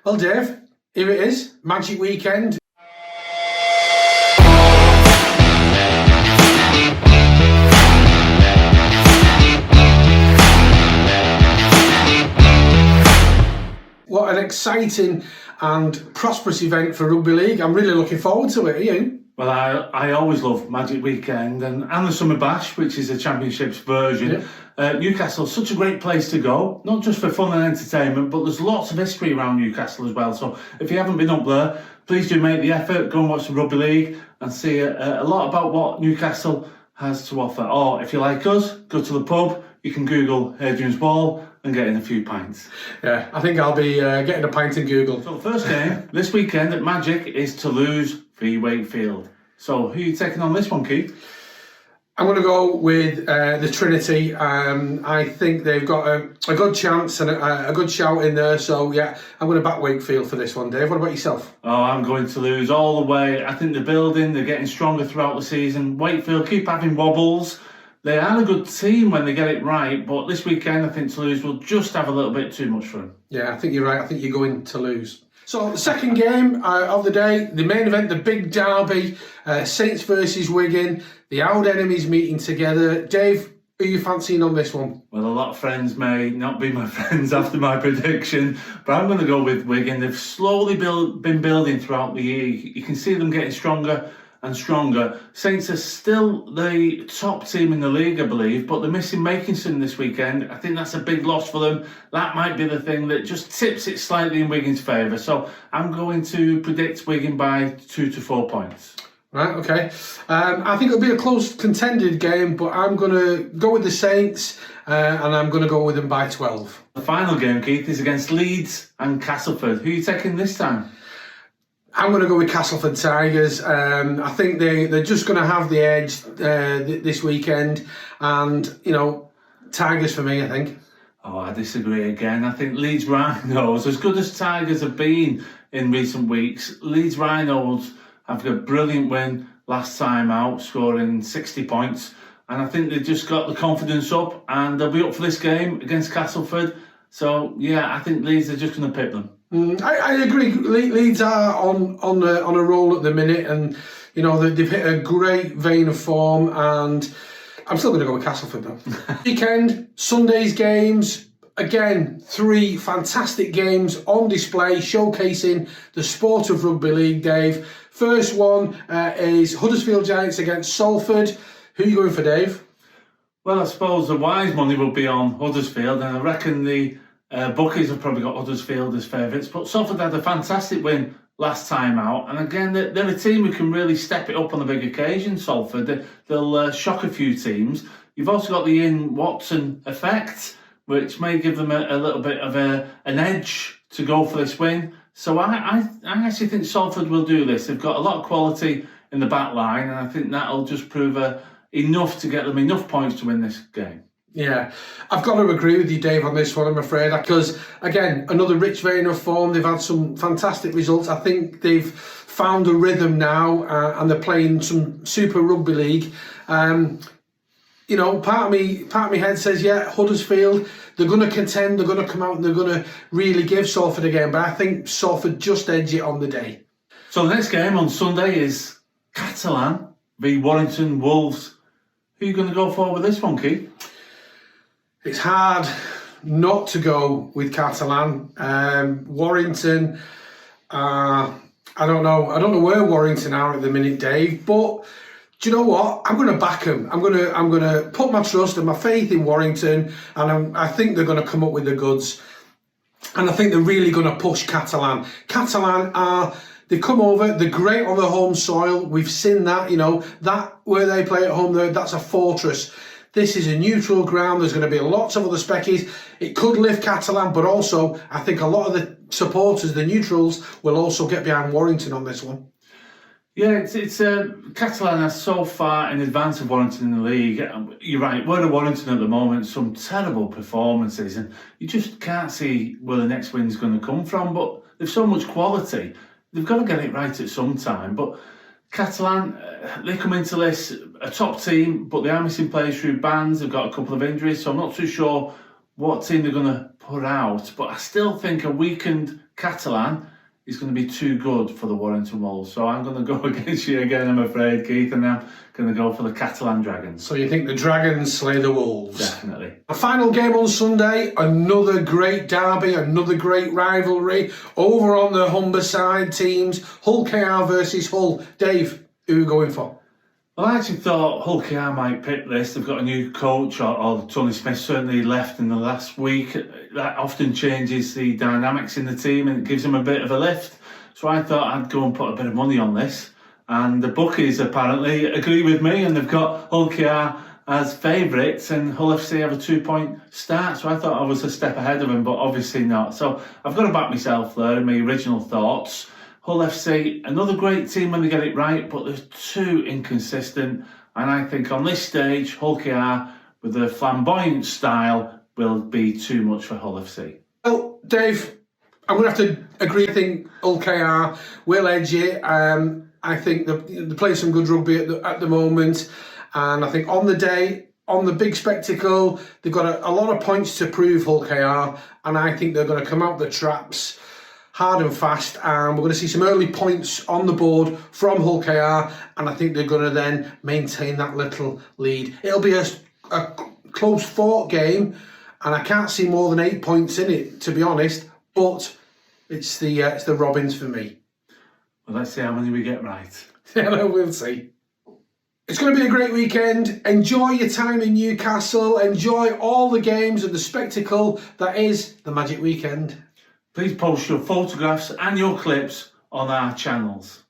Well, Dave, here it is, Magic Weekend. What an exciting and prosperous event for Rugby League. I'm really looking forward to it. Are you? Well, I always love Magic Weekend and the Summer Bash, which is a Championships version. Yeah. Newcastle's such a great place to go, not just for fun and entertainment, but there's lots of history around Newcastle as well. So if you haven't been up there, please do make the effort, go and watch the Rugby League and see a lot about what Newcastle has to offer. Or if you like us, go to the pub, you can Google Hadrian's Wall and get in a few pints. Yeah, I think I'll be getting a pint in Google. So the first game this weekend at Magic is Toulouse v Wakefield. So who are you taking on this one, Keith? I'm going to go with the Trinity. I think they've got a good chance and a good shout in there. So yeah, I'm going to back Wakefield for this one, Dave. What about yourself? Oh, I'm going to lose all the way. I think they're building, they're getting stronger throughout the season. Wakefield keep having wobbles. They are a good team when they get it right, but this weekend I think Toulouse will just have a little bit too much fun. Yeah, I think you're right. I think you're going to lose. So the second game of the day, the main event, the big derby, Saints versus Wigan, the old enemies meeting together. Dave, who are you fancying on this one? Well, a lot of friends may not be my friends after my prediction, but I'm going to go with Wigan. They've slowly been building throughout the year. You can see them getting stronger and stronger. Saints are still the top team in the league, I believe, but they're missing Makinson this weekend. I think that's a big loss for them. That might be the thing that just tips it slightly in Wigan's favour. So I'm going to predict Wigan by 2 to 4 points. Right, okay. I think it'll be a close contended game, but I'm going to go with the Saints and I'm going to go with them by 12. The final game, Keith, is against Leeds and Castleford. Who are you taking this time? I'm going to go with Castleford Tigers. I think they're just going to have the edge this weekend. And, you know, Tigers for me, I think. Oh, I disagree again. I think Leeds Rhinos, as good as Tigers have been in recent weeks, Leeds Rhinos have got a brilliant win last time out, scoring 60 points. And I think they've just got the confidence up and they'll be up for this game against Castleford. So, yeah, I think Leeds are just going to pip them. I agree. Leeds are on a roll at the minute, and you know they've hit a great vein of form. And I'm still going to go with Castleford though. Weekend, Sunday's games. Again, 3 fantastic games on display, showcasing the sport of rugby league. Dave, first one is Huddersfield Giants against Salford. Who are you going for, Dave? Well, I suppose the wise money will be on Huddersfield, and I reckon the bookies have probably got Huddersfield as favourites, but Salford had a fantastic win last time out, and again they're a team who can really step it up on the big occasion. Salford, they'll shock a few teams. You've also got the Ian Watson effect, which may give them a little bit of an edge to go for this win. So I actually think Salford will do this. They've got a lot of quality in the back line, and I think that'll just prove enough to get them enough points to win this game. Yeah, I've got to agree with you, Dave, on this one, I'm afraid, because, again, another rich vein of form. They've had some fantastic results. I think they've found a rhythm now and they're playing some super rugby league. You know, part of me head says, yeah, Huddersfield, they're going to contend, they're going to come out and they're going to really give Salford a game, but I think Salford just edge it on the day. So the next game on Sunday is Catalan v Warrington Wolves. Who are you going to go for with this one, Keith? It's hard not to go with Catalan. Warrington, I don't know. I don't know where Warrington are at the minute, Dave. But do you know what? I'm going to back them. I'm going to put my trust and my faith in Warrington, and I think they're going to come up with the goods. And I think they're really going to push Catalan. Catalan they come over. They're great on the home soil. We've seen that. You know that where they play at home, that's a fortress. This is a neutral ground. There's going to be lots of other speckies. It could lift Catalan, but also I think a lot of the supporters, the neutrals, will also get behind Warrington on this one. Yeah, it's Catalan are so far in advance of Warrington in the league. You're right, we're at Warrington at the moment, some terrible performances, and you just can't see where the next win's going to come from. But they've so much quality, they've got to get it right at some time. But Catalan, they come into this a top team, but they are missing players through bans. They've got a couple of injuries, so I'm not too sure what team they're going to put out. But I still think a weakened Catalan is going to be too good for the Warrington Wolves. So I'm going to go against you again, I'm afraid, Keith, and I'm going to go for the Catalan Dragons. So you think the Dragons slay the Wolves? Definitely. A final game on Sunday, another great derby, another great rivalry. Over on the Humber side teams, Hull KR versus Hull. Dave, who are you going for? Well, I actually thought Hull KR might pick this. They've got a new coach, or Tony Smith certainly left in the last week. That often changes the dynamics in the team and it gives them a bit of a lift. So I thought I'd go and put a bit of money on this. And the bookies apparently agree with me, and they've got Hull KR as favourites, and Hull FC have a 2-point start. So I thought I was a step ahead of them, but obviously not. So I've got to back myself there in my original thoughts. Hull FC, another great team when they get it right, but they're too inconsistent. And I think on this stage, Hull KR, with their flamboyant style, will be too much for Hull FC. Well, Dave, I'm going to have to agree. I think Hull KR will edge it. I think they're playing some good rugby at the moment. And I think on the day, on the big spectacle, they've got a lot of points to prove, Hull KR. And I think they're going to come out the traps hard and fast, and we're going to see some early points on the board from Hull KR, and I think they're going to then maintain that little lead. It'll be a close fought game, and I can't see more than 8 points in it, to be honest, but it's the Robins for me. Well, let's see how many we get right. Yeah, we'll see. It's going to be a great weekend. Enjoy your time in Newcastle. Enjoy all the games and the spectacle that is the Magic Weekend. Please post your photographs and your clips on our channels.